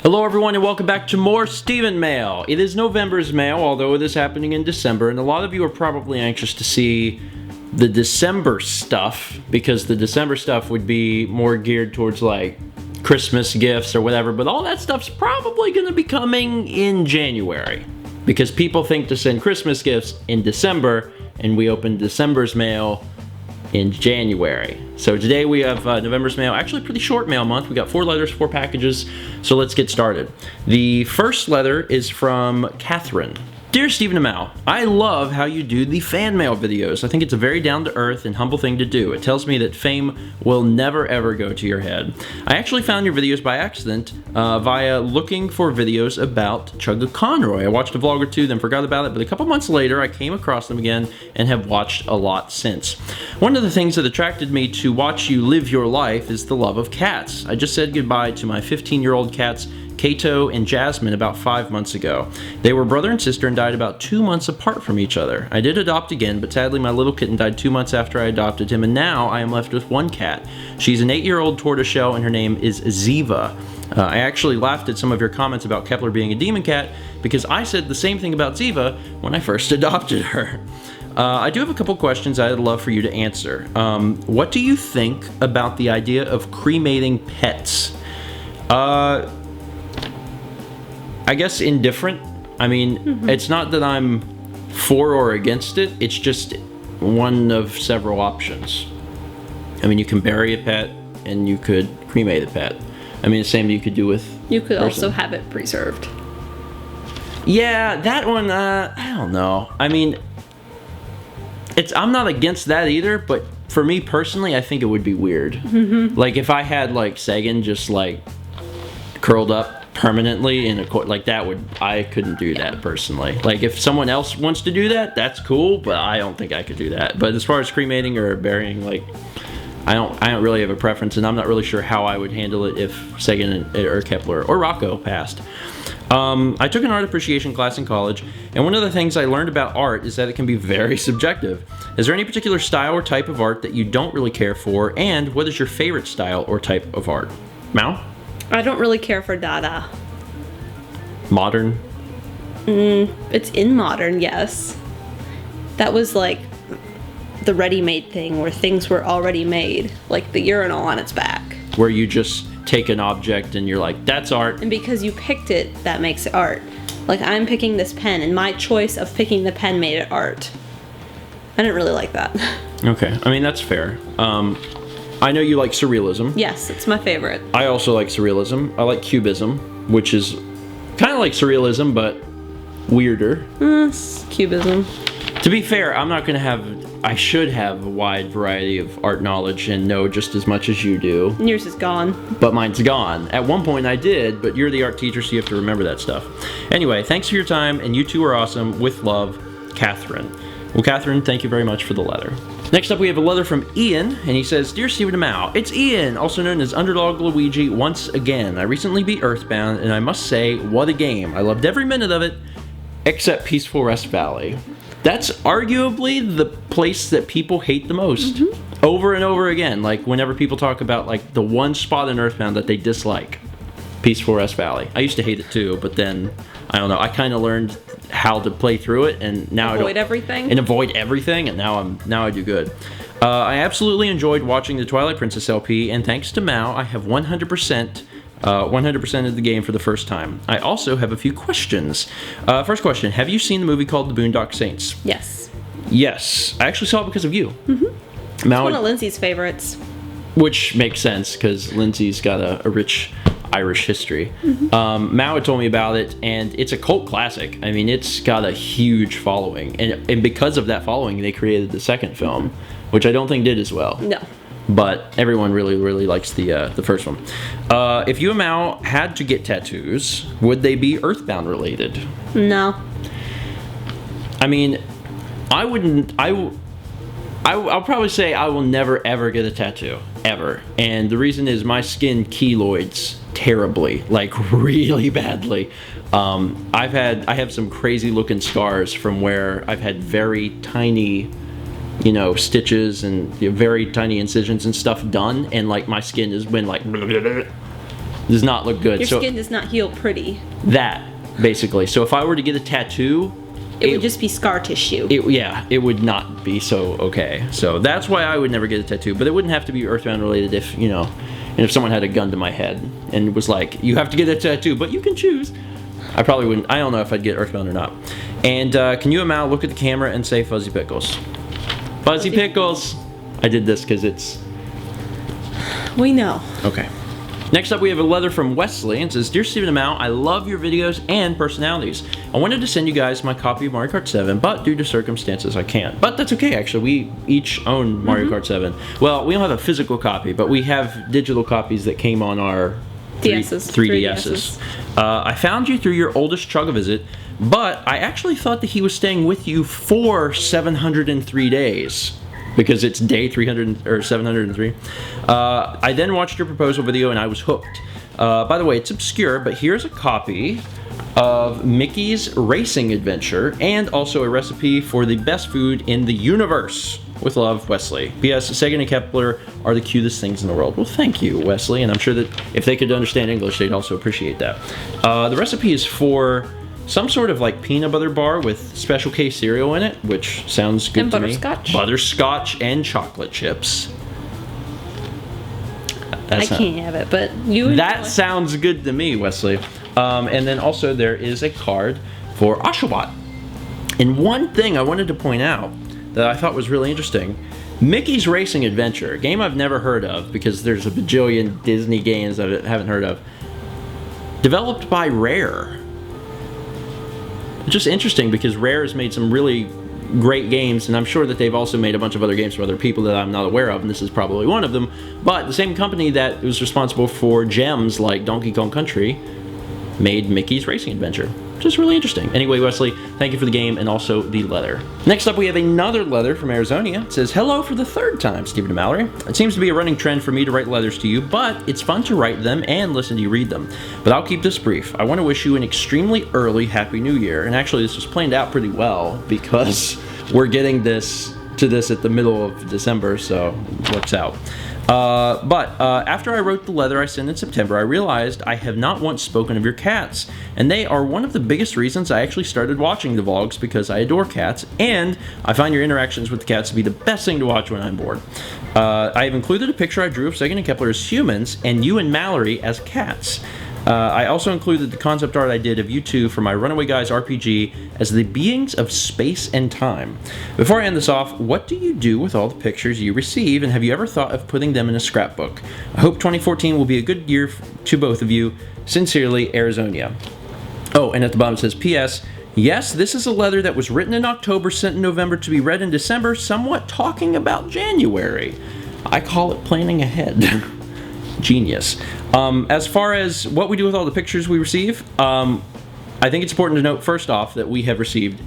Hello everyone and welcome back to more StephenMail. It is November's mail, although it is happening in December, and a lot of you are probably anxious to see the December stuff, because the December stuff would be more geared towards like Christmas gifts or whatever, but all that stuff's probably going to be coming in January, because people think to send Christmas gifts in December, and we open December's mail in January. So today we have November's mail, actually pretty short mail month. We got 4 letters, 4 packages, so let's get started. The first letter is from Catherine. Dear StephenMail, I love how you do the fan mail videos. I think it's a very down-to-earth and humble thing to do. It tells me that fame will never ever go to your head. I actually found your videos by accident via looking for videos about Chugga Conroy. I watched a vlog or two, then forgot about it, but a couple months later I came across them again and have watched a lot since. One of the things that attracted me to watch you live your life is the love of cats. I just said goodbye to my 15-year-old cats, Kato and Jasmine, about 5 months ago. They were brother and sister and died about 2 months apart from each other. I did adopt again, but sadly my little kitten died 2 months after I adopted him, and now I am left with one cat. She's an 8-year-old tortoiseshell and her name is Ziva. I actually laughed at some of your comments about Kepler being a demon cat because I said the same thing about Ziva when I first adopted her. I do have a couple questions I'd love for you to answer. What do you think about the idea of cremating pets? I guess indifferent. I mean, It's not that I'm for or against it. It's just one of several options. I mean, you can bury a pet and you could cremate a pet. I mean, the same you could do with You could also have it preserved. Yeah, that one, I don't know. I mean, I'm not against that either, but for me personally, I think it would be weird. Like, if I had, like, Sagan just, like, curled up permanently in a like that, I couldn't do that personally. Like, if someone else wants to do that, that's cool, but I don't think I could do that. But as far as cremating or burying, like, I don't really have a preference, and I'm not really sure how I would handle it if Sagan or Kepler or Rocco passed. I took an art appreciation class in college, and one of the things I learned about art is that it can be very subjective. Is there any particular style or type of art that you don't really care for, and what is your favorite style or type of art? Mal? I don't really care for Dada. Modern? It's in modern, yes. That was like the ready-made thing where things were already made, like the urinal on its back. Where you just take an object and you're like, that's art. And because you picked it, that makes it art. Like, I'm picking this pen, and my choice of picking the pen made it art. I didn't really like that. Okay, I mean, that's fair. I know you like surrealism. Yes, it's my favorite. I also like surrealism. I like cubism, which is kind of like surrealism, but weirder. It's cubism. To be fair, I should have a wide variety of art knowledge and know just as much as you do. Yours is gone. But mine's gone. At one point I did, but you're the art teacher, so you have to remember that stuff. Anyway, thanks for your time, and you two are awesome. With love, Catherine. Well, Catherine, thank you very much for the letter. Next up, we have a letter from Ian, and he says, Dear StephenMail, it's Ian, also known as Underdog Luigi, once again. I recently beat Earthbound, and I must say, what a game. I loved every minute of it, except Peaceful Rest Valley. That's arguably the place that people hate the most. Over and over again, like whenever people talk about like the one spot in Earthbound that they dislike, Peaceful Rest Valley. I used to hate it too, but then, I don't know, I kind of learned how to play through it, and now avoid everything, and now I do good. I absolutely enjoyed watching the Twilight Princess LP, and thanks to Mao, I have 100% of the game for the first time. I also have a few questions. First question: have you seen the movie called The Boondock Saints? Yes. Yes, I actually saw it because of you. It's one of Lindsay's favorites. Which makes sense because Lindsay's got a rich Irish history. Mao had told me about it, and it's a cult classic. I mean, it's got a huge following, and because of that following, they created the second film, which I don't think did as well. No. But everyone really, really likes the first one. If you and Mao had to get tattoos, would they be Earthbound related? No. I mean, I wouldn't. I'll probably say I will never ever get a tattoo, ever. And the reason is my skin keloids terribly, like really badly. I have some crazy looking scars from where I've had very tiny, stitches and very tiny incisions and stuff done, and like my skin has been like Does not look good. Your So skin does not heal pretty. that, basically. So if I were to get a tattoo, It would just be scar tissue. it would not be so okay. So that's why I would never get a tattoo. But it wouldn't have to be Earthbound related if, you know, if someone had a gun to my head and was like, you have to get a tattoo, but you can choose. I probably wouldn't. I don't know if I'd get Earthbound or not. And can you, Amal, look at the camera and say Fuzzy Pickles? Fuzzy Pickles! I did this because it's... We know. Okay. Next up, we have a letter from Wesley, and says, Dear Stephen and Mal, I love your videos and personalities. I wanted to send you guys my copy of Mario Kart 7, but due to circumstances, I can't. But that's okay, actually. We each own Mario Kart 7. Well, we don't have a physical copy, but we have digital copies that came on our 3DSs. I found you through your oldest Chug-a-Visit, but I actually thought that he was staying with you for 703 days. Because it's day 300 or 703. I then watched your proposal video and I was hooked. By the way, it's obscure, but here's a copy of Mickey's Racing Adventure and also a recipe for the best food in the universe. With love, Wesley. P.S. Sagan and Kepler are the cutest things in the world. Well, thank you, Wesley, and I'm sure that if they could understand English, they'd also appreciate that. The recipe is for some sort of like peanut butter bar with Special K cereal in it, which sounds good and to butterscotch. me. Butterscotch and chocolate chips. I can't have it, but you. That sounds good to me, Wesley. And then also there is a card for Oshawott. And one thing I wanted to point out that I thought was really interesting, Mickey's Racing Adventure, a game I've never heard of because there's a bajillion Disney games that I haven't heard of, developed by Rare. It's just interesting because Rare has made some really great games, and I'm sure that they've also made a bunch of other games for other people that I'm not aware of, and this is probably one of them. But the same company that was responsible for gems like Donkey Kong Country made Mickey's Racing Adventure. Just really interesting. Anyway, Wesley, thank you for the game and also the letter. Next up, we have another letter from AriZonia. It says, Hello for the third time, Stephen and Mallory. It seems to be a running trend for me to write letters to you, but it's fun to write them and listen to you read them. But I'll keep this brief. I want to wish you an extremely early Happy New Year. And actually, this was planned out pretty well because we're getting this at the middle of December, so it works out. But after I wrote the letter I sent in September, I realized I have not once spoken of your cats, and they are one of the biggest reasons I actually started watching the vlogs because I adore cats, and I find your interactions with the cats to be the best thing to watch when I'm bored. I have included a picture I drew of Sagan and Kepler as humans, and you and Mallory as cats. I also included the concept art I did of you two for my Runaway Guys RPG as the beings of space and time. Before I end this off, what do you do with all the pictures you receive, and have you ever thought of putting them in a scrapbook? I hope 2014 will be a good year to both of you. Sincerely, AriZonia. Oh, and at the bottom it says, P.S. Yes, this is a letter that was written in October, sent in November to be read in December, somewhat talking about January. I call it planning ahead. Genius. As far as what we do with all the pictures we receive, I think it's important to note first off that we have received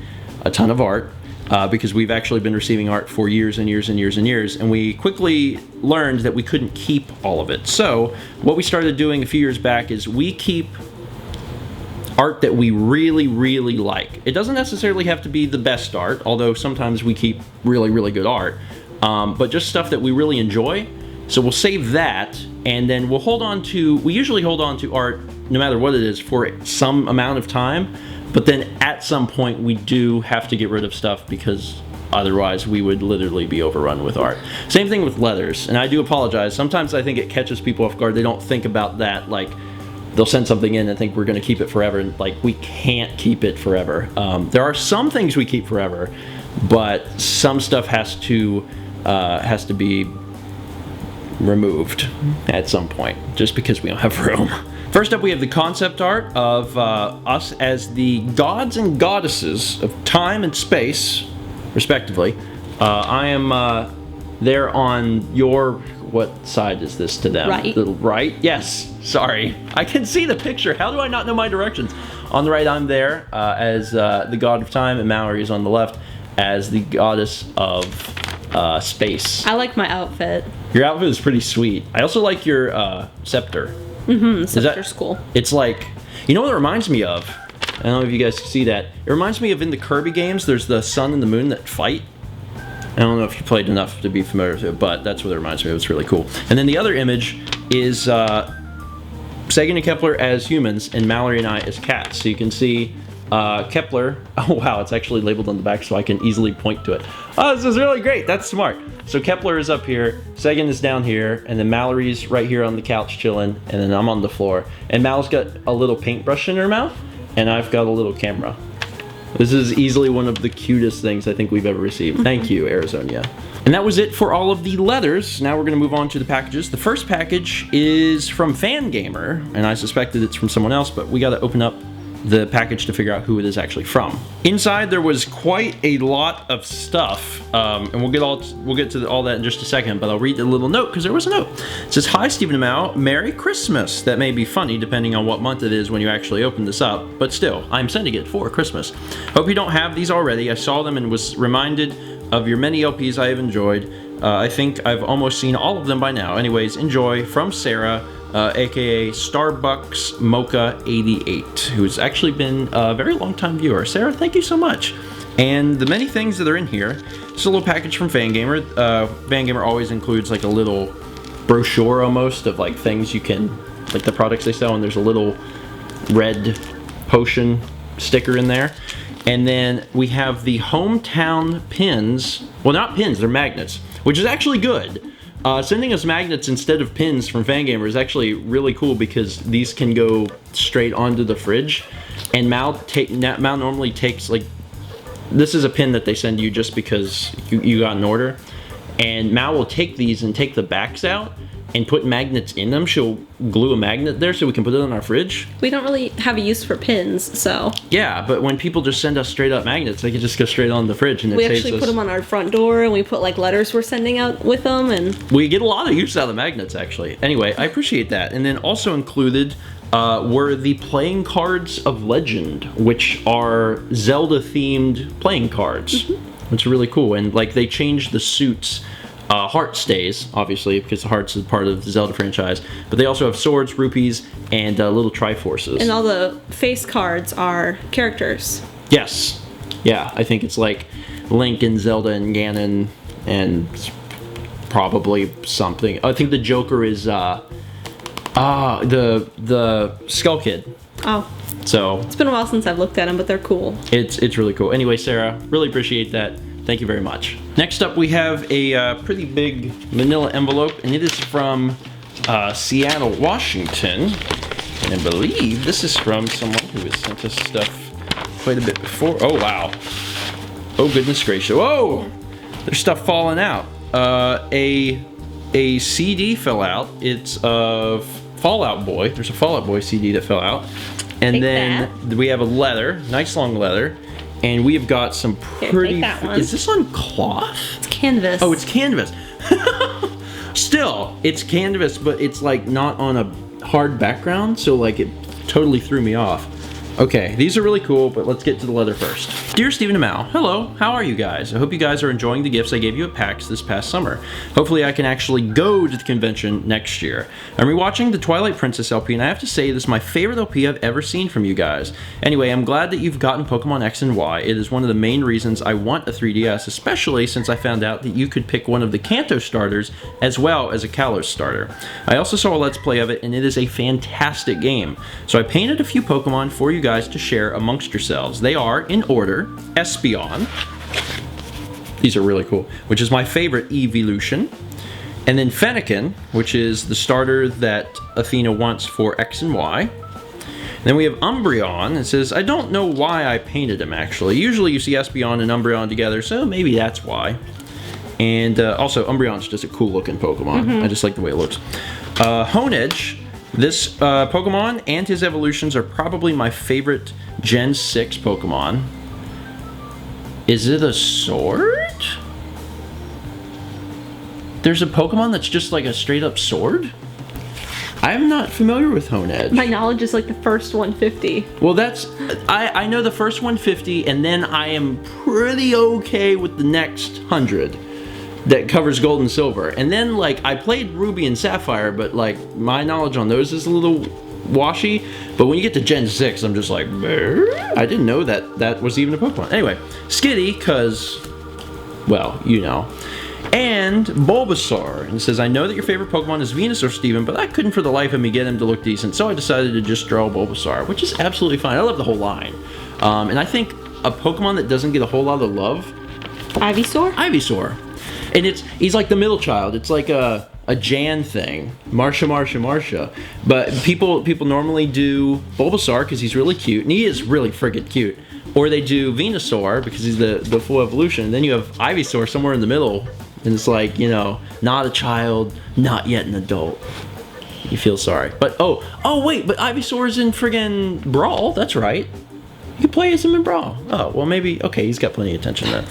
a ton of art because we've actually been receiving art for years and years and years and years, and we quickly learned that we couldn't keep all of it. So what we started doing a few years back is we keep art that we really, really like. It doesn't necessarily have to be the best art, although sometimes we keep really, really good art, but just stuff that we really enjoy. So we'll save that, and then we'll we usually hold on to art, no matter what it is, for some amount of time, but then at some point we do have to get rid of stuff because otherwise we would literally be overrun with art. Same thing with letters, and I do apologize. Sometimes I think it catches people off guard. They don't think about that, like, they'll send something in and think we're going to keep it forever, and like, we can't keep it forever. There are some things we keep forever, but some stuff has to be removed at some point, just because we don't have room. First up, we have the concept art of us as the gods and goddesses of time and space, respectively. I am there on your... What side is this to them? Right. The right? Yes. Sorry. I can see the picture. How do I not know my directions? On the right, I'm there as the god of time, and Mallory is on the left as the goddess of space. I like my outfit. Your outfit is pretty sweet. I also like your scepter. Scepter's cool. It's like, you know what it reminds me of? I don't know if you guys can see that. It reminds me of in the Kirby games, there's the sun and the moon that fight. I don't know if you played enough to be familiar with it, but that's what it reminds me of. It's really cool. And then the other image is Sagan and Kepler as humans, and Mallory and I as cats. So you can see Kepler. Oh wow, it's actually labeled on the back so I can easily point to it. Oh, this is really great. That's smart. So Kepler is up here, Sagan is down here, and then Mallory's right here on the couch chilling, and then I'm on the floor. And Mal's got a little paintbrush in her mouth, and I've got a little camera. This is easily one of the cutest things I think we've ever received. Thank you, AriZonia. And that was it for all of the letters. Now we're going to move on to the packages. The first package is from Fangamer, and I suspected it's from someone else, but we got to open up the package to figure out who it is actually from. Inside there was quite a lot of stuff, and we'll get to all that in just a second, but I'll read the little note because there was a note. It says, "Hi StephenMail, Merry Christmas." That may be funny depending on what month it is when you actually open this up, but still, I'm sending it for Christmas. Hope you don't have these already. I saw them and was reminded of your many LPs I have enjoyed. I think I've almost seen all of them by now. Anyways, enjoy, from Sarah, aka Starbucks Mocha 88, who's actually been a very long time viewer. Sarah, thank you so much. And the many things that are in here. It's a little package from Fangamer. Fangamer always includes like a little brochure almost of like things you can, like the products they sell, and there's a little red potion sticker in there. And then we have the hometown pins. Well, not pins, they're magnets, which is actually good. Sending us magnets instead of pins from Fangamer is actually really cool because these can go straight onto the fridge. And Mal normally takes, like, this is a pin that they send you just because you got an order. And Mal will take these and take the backs out and put magnets in them. She'll glue a magnet there so we can put it on our fridge. We don't really have a use for pins, so. Yeah, but when people just send us straight up magnets, they can just go straight on the fridge, and we actually put them on our front door, and we put like letters we're sending out with them, and we get a lot of use out of magnets actually. Anyway, I appreciate that. And then also included were the playing cards of legend, which are Zelda themed playing cards. Which are really cool, and like they changed the suits. Heart stays, obviously, because the Hearts is part of the Zelda franchise. But they also have swords, rupees, and little Triforces. And all the face cards are characters. Yes. Yeah, I think it's like Link and Zelda and Ganon and probably something. I think the Joker is the Skull Kid. Oh. So it's been a while since I've looked at them, but they're cool. It's really cool. Anyway, Sarah, really appreciate that. Thank you very much. Next up, we have a pretty big manila envelope, and it is from Seattle, Washington. And I believe this is from someone who has sent us stuff quite a bit before. Oh, wow. Oh, goodness gracious. Whoa! There's stuff falling out. A CD fell out. It's of Fallout Boy. There's a Fallout Boy CD that fell out. And then we have a letter, nice long letter. And we have got some pretty... Is this on cloth? It's canvas. Oh, it's canvas. Still, it's canvas, but it's like not on a hard background, so like it totally threw me off. Okay, these are really cool, but let's get to the letter first. Dear StephenMail, hello, how are you guys? I hope you guys are enjoying the gifts I gave you at PAX this past summer. Hopefully I can actually go to the convention next year. I'm rewatching the Twilight Princess LP, and I have to say this is my favorite LP I've ever seen from you guys. Anyway, I'm glad that you've gotten Pokemon X and Y. It is one of the main reasons I want a 3DS, especially since I found out that you could pick one of the Kanto starters as well as a Kalos starter. I also saw a Let's Play of it, and it is a fantastic game. So I painted a few Pokemon for you guys to share amongst yourselves. They are, in order, Espeon. These are really cool. Which is my favorite evolution. And then Fennekin, which is the starter that Athena wants for X and Y. And then we have Umbreon. It says, I don't know why I painted him, actually. Usually you see Espeon and Umbreon together, so maybe that's why. And also, Umbreon's just a cool-looking Pokemon. I just like the way it looks. Honedge. This Pokemon and his evolutions are probably my favorite Gen 6 Pokemon. Is it a sword? There's a Pokemon that's just like a straight up sword? I'm not familiar with Honedge. My knowledge is like the first 150. Well, that's... I know the first 150, and then I am pretty okay with the next 100. That covers gold and silver. And then, like, I played Ruby and Sapphire, but, like, my knowledge on those is a little washy. But when you get to Gen 6, I'm just like, I didn't know that that was even a Pokemon. Anyway, Skitty, because, well, you know. And Bulbasaur, and it says, I know that your favorite Pokemon is Venusaur, Steven, but I couldn't for the life of me get him to look decent, so I decided to just draw Bulbasaur, which is absolutely fine. I love the whole line. And I think a Pokemon that doesn't get a whole lot of love... Ivysaur. And he's like the middle child. It's like a Jan thing. Marsha. But people normally do Bulbasaur because he's really cute, and he is really friggin' cute. Or they do Venusaur because he's the full evolution. And then you have Ivysaur somewhere in the middle. And it's like, you know, not a child, not yet an adult. You feel sorry. But, wait, but Ivysaur is in friggin' Brawl. That's right. You can play as him in Brawl. Oh, well, maybe, okay, he's got plenty of attention then.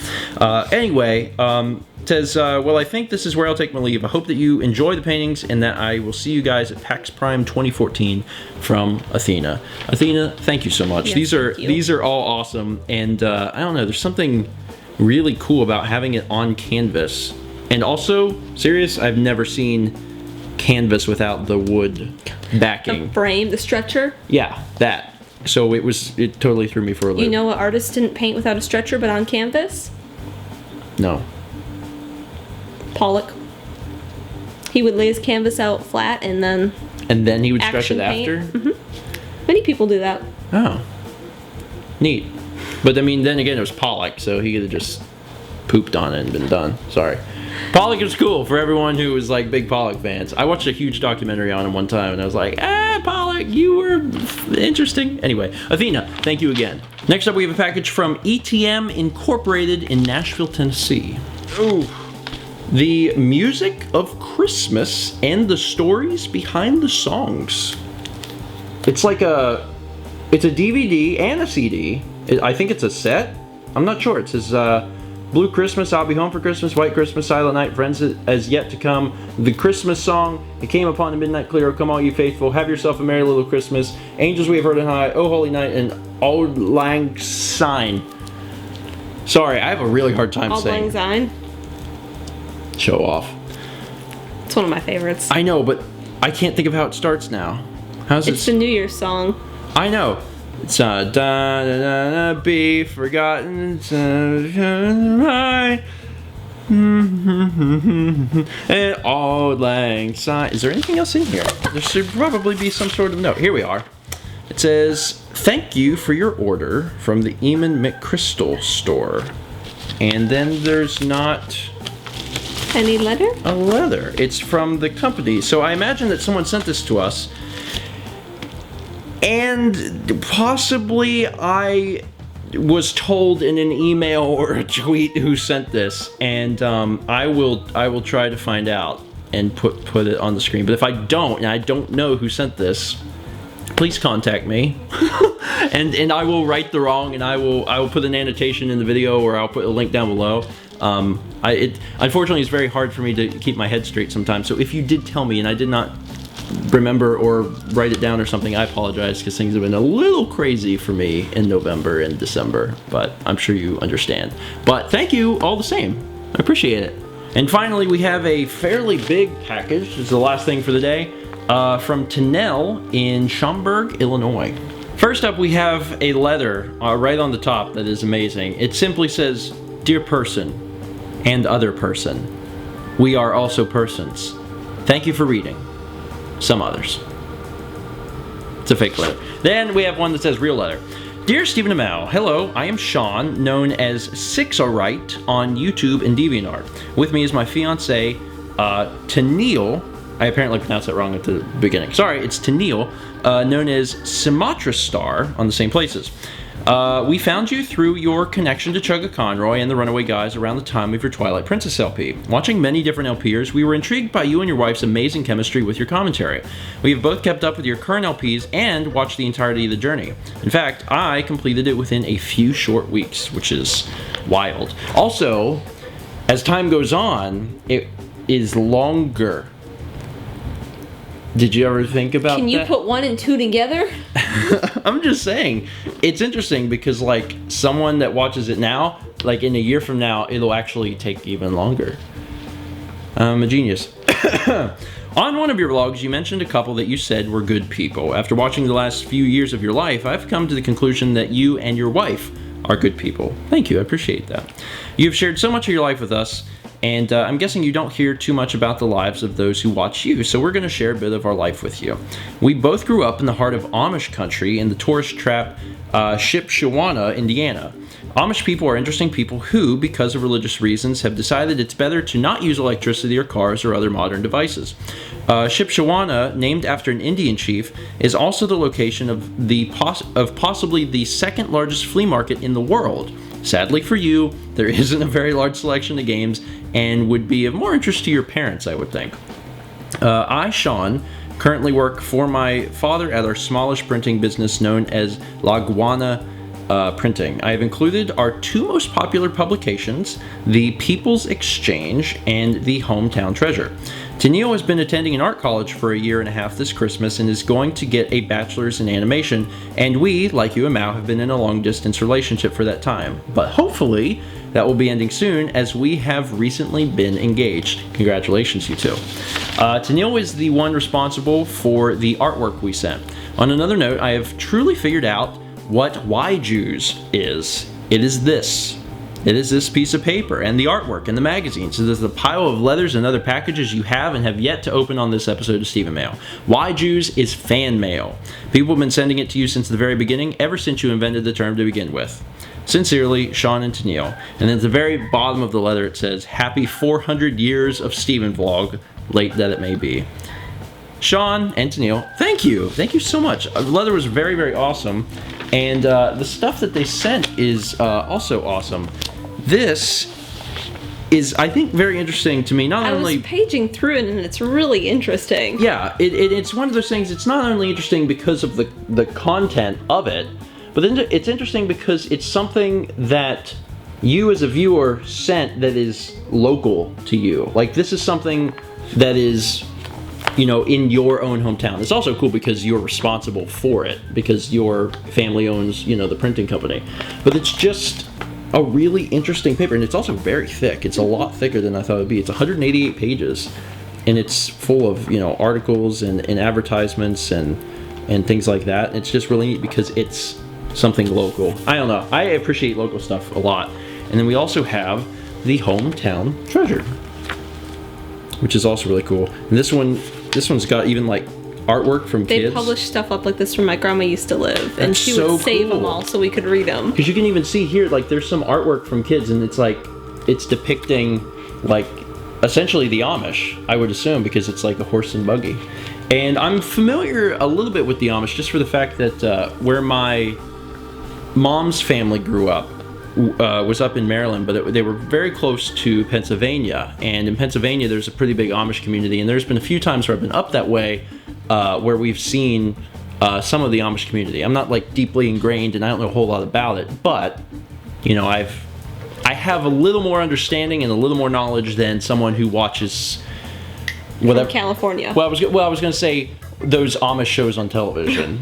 Anyway, it says, well, I think this is where I'll take my leave. I hope that you enjoy the paintings and that I will see you guys at PAX Prime 2014 from Athena. Athena, thank you so much. Yes, These are all awesome. And I don't know, there's something really cool about having it on canvas. And also, serious, I've never seen canvas without the wood backing. The frame, the stretcher? Yeah, that. So it totally threw me for a loop. You know what artist didn't paint without a stretcher but on canvas? No. Pollock. He would lay his canvas out flat and then... And then he would stretch it after? Mm-hmm. Many people do that. Oh. Neat. But I mean, then again, it was Pollock, so he could have just pooped on it and been done. Sorry. Pollock is cool for everyone who was like big Pollock fans. I watched a huge documentary on him one time and I was like, Pollock, you were interesting. Anyway, Athena, thank you again. Next up, we have a package from ETM Incorporated in Nashville, Tennessee. Ooh. The music of Christmas and the stories behind the songs. It's like it's a DVD and a CD. I think it's a set. I'm not sure. It says, Blue Christmas, I'll Be Home for Christmas, White Christmas, Silent Night, Friends As Yet to Come, The Christmas Song, It Came Upon the Midnight Clear, oh, Come All You Faithful, Have Yourself a Merry Little Christmas, Angels We Have Heard on High, Oh Holy Night, and Auld Lang Syne. Sorry, I have a really hard time saying. Auld Lang Syne? Show off. It's one of my favorites. I know, but I can't think of how it starts now. How's it? It's the New Year's song. I know. It's da da da be forgotten. Right. And Auld Lang Syne. Is there anything else in here? There should probably be some sort of note. Here we are. It says, "Thank you for your order from the Eamon McChrystal store." And then there's not any letter? A letter. It's from the company. So I imagine that someone sent this to us. And possibly I was told in an email or a tweet who sent this, and I will try to find out and put it on the screen. But if I don't, and I don't know who sent this, please contact me, and I will right the wrong, and I will put an annotation in the video, or I'll put a link down below. Unfortunately, it's very hard for me to keep my head straight sometimes. So if you did tell me and I did not remember or write it down or something, I apologize, because things have been a little crazy for me in November and December, but I'm sure you understand. But thank you all the same. I appreciate it. And finally, we have a fairly big package. This is the last thing for the day, from Tennelle in Schaumburg, Illinois. First up, we have a letter right on the top that is amazing. It simply says, "Dear person and other person, we are also persons. Thank you for reading. Some others." It's a fake letter. Then we have one that says real letter. "Dear StephenMail, hello, I am Shawn, known as 6alright on YouTube and DeviantArt. With me is my fiance, Tennelle." I apparently pronounced that wrong at the beginning. Sorry, it's Tennelle, known as Sumatra Star on the same places. We found you through your connection to Chugga Conroy and the Runaway Guys around the time of your Twilight Princess LP. Watching many different LPers, we were intrigued by you and your wife's amazing chemistry with your commentary. We have both kept up with your current LPs and watched the entirety of the journey. In fact, I completed it within a few short weeks, which is wild. Also, as time goes on, it is longer. Did you ever think about that? Can you put 1 and 2 together? I'm just saying, it's interesting because, like, someone that watches it now, like, in a year from now, it'll actually take even longer. I'm a genius. On one of your vlogs, you mentioned a couple that you said were good people. After watching the last few years of your life, I've come to the conclusion that you and your wife are good people. Thank you, I appreciate that. You've shared so much of your life with us, And I'm guessing you don't hear too much about the lives of those who watch you, so we're going to share a bit of our life with you. We both grew up in the heart of Amish country in the tourist trap Shipshewana, Indiana. Amish people are interesting people who, because of religious reasons, have decided it's better to not use electricity or cars or other modern devices. Shipshewana, named after an Indian chief, is also the location of possibly the second largest flea market in the world. Sadly for you, there isn't a very large selection of games and would be of more interest to your parents, I would think. I, Shawn, currently work for my father at our smallish printing business known as Lagwana Printing. I have included our two most popular publications, The People's Exchange and The Hometown Treasure. Tennelle has been attending an art college for a year and a half this Christmas and is going to get a bachelor's in animation, and we, like you and Mao, have been in a long-distance relationship for that time. But hopefully, that will be ending soon, as we have recently been engaged. Congratulations, you two. Tennelle is the one responsible for the artwork we sent. On another note, I have truly figured out what WIKI is. It is this. It is this piece of paper and the artwork and the magazines. So there's the pile of letters and other packages you have and have yet to open on this episode of StephenMail. WIKI is fan mail. People have been sending it to you since the very beginning, ever since you invented the term to begin with. Sincerely, Shawn and Tennelle. And then at the very bottom of the letter it says, Happy 400 years of Stephen Vlog, late that it may be. Shawn and Tennelle, thank you. Thank you so much. The letter was very, very awesome. And the stuff that they sent is also awesome. This is, I think, very interesting to me. Not only I was paging through it, and it's really interesting. Yeah, it's one of those things. It's not only interesting because of the content of it, but then it's interesting because it's something that you as a viewer sent that is local to you. Like, this is something that is, you know, in your own hometown. It's also cool because you're responsible for it, because your family owns, you know, the printing company. But it's just a really interesting paper, and it's also very thick. It's a lot thicker than I thought it would be. It's 188 pages, and it's full of, you know, articles and advertisements and things like that. It's just really neat because it's something local. I don't know. I appreciate local stuff a lot. And then we also have the Hometown Treasure, which is also really cool. And this one's got even like artwork from kids. They publish stuff up like this where my grandma used to live, and she would save them all so we could read them. Because you can even see here, like, there's some artwork from kids, and it's like, it's depicting, like, essentially the Amish, I would assume, because it's like a horse and buggy. And I'm familiar a little bit with the Amish just for the fact that where my mom's family grew up was up in Maryland, but they were very close to Pennsylvania. And in Pennsylvania, there's a pretty big Amish community, and there's been a few times where I've been up that way where we've seen some of the Amish community. I'm not like deeply ingrained, and I don't know a whole lot about it, but you know, I have a little more understanding and a little more knowledge than someone who watches whatever. From California. Well, I was going to say those Amish shows on television.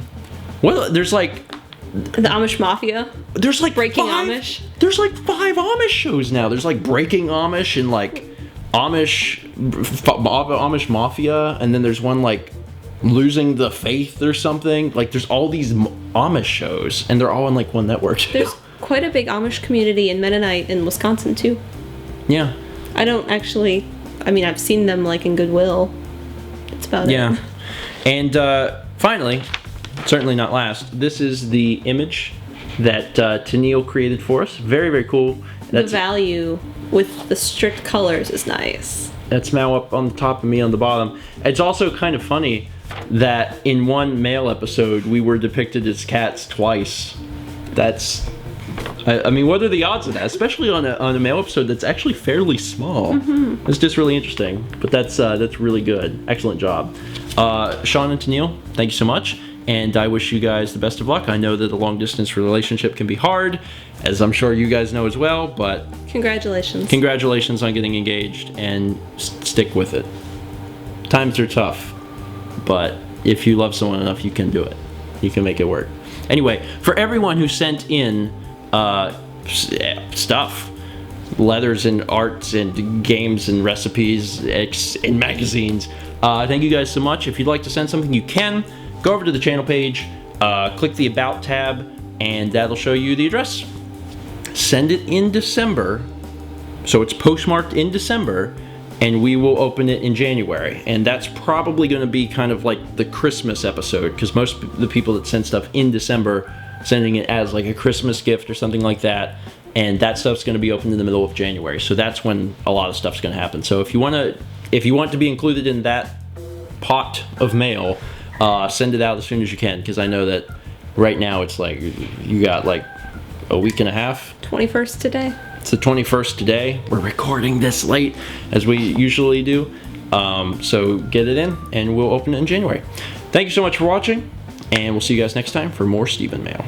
Well, there's like the Amish Mafia. There's like Breaking Amish. There's like 5 Amish shows now. There's like Breaking Amish and like Amish Mafia, and then there's one like Losing the Faith or something. Like, there's all these Amish shows, and they're all on like one network. There's quite a big Amish community in Mennonite in Wisconsin too. Yeah. I don't actually. I mean, I've seen them like in Goodwill. That's about it. Yeah. And finally, certainly not last, this is the image that Tennelle created for us. Very, very cool. The value with the strict colors is nice. That's Mao up on the top and me on the bottom. It's also kind of funny that in one mail episode we were depicted as cats twice. That's, I mean, what are the odds of that? Especially on a mail episode that's actually fairly small. Mm-hmm. It's just really interesting. But that's really good. Excellent job. Shawn and Tennelle, thank you so much. And I wish you guys the best of luck. I know that a long-distance relationship can be hard, as I'm sure you guys know as well, but congratulations. Congratulations on getting engaged, and stick with it. Times are tough, but if you love someone enough, you can do it. You can make it work. Anyway, for everyone who sent in stuff, letters and arts and games and recipes and magazines, thank you guys so much. If you'd like to send something, you can. Go over to the channel page, click the About tab, and that'll show you the address. Send it in December, So it's postmarked in December, and we will open it in January. And that's probably going to be kind of like the Christmas episode, because most of the people that send stuff in December, sending it as like a Christmas gift or something like that, and that stuff's going to be opened in the middle of January. So that's when a lot of stuff's going to happen. So if you want to be included in that pot of mail, send it out as soon as you can, because I know that right now it's like you got like a week and a half. 21st today. It's the 21st today. We're recording this late, as we usually do. So get it in, and we'll open it in January. Thank you so much for watching, and we'll see you guys next time for more StephenMail.